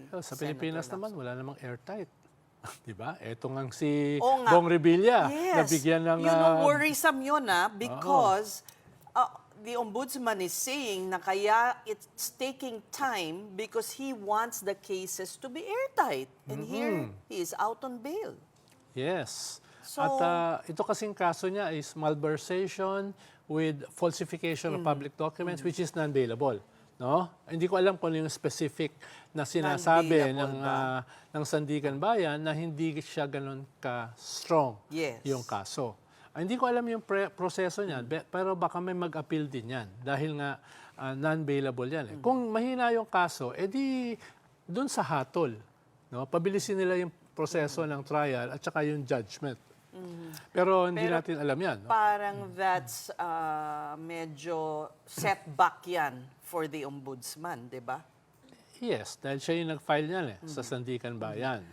Well, sa Pilipinas Senator naman, Lacson. wala namang airtight. Di ba? Eto ngang si Oo nga. Bong Revilla, Yes. nabigyan ng... You know, worrisome yun because the ombudsman is saying na kaya it's taking time because he wants the cases to be airtight. And here, he is out on bail. Yes. So- At ito kasing kaso niya is malversation with falsification of public documents which is non-bailable. No? Hindi ko alam kung ano yung specific na sinasabi Non-bailable ng Sandigan Bayan na hindi siya ganun ka-strong Yes. yung kaso. Hindi ko alam yung proseso niyan, pero baka may mag-appeal din yan dahil nga non-bailable yan. Kung mahina yung kaso, edi dun sa hatol. No? Pabilisin nila yung proseso ng trial at saka yung judgment. Pero hindi natin alam yan. No? Parang that's medyo setback yan for the ombudsman, di ba? Yes, dahil siya yung nag-file niyan sa Sandigan Bayan.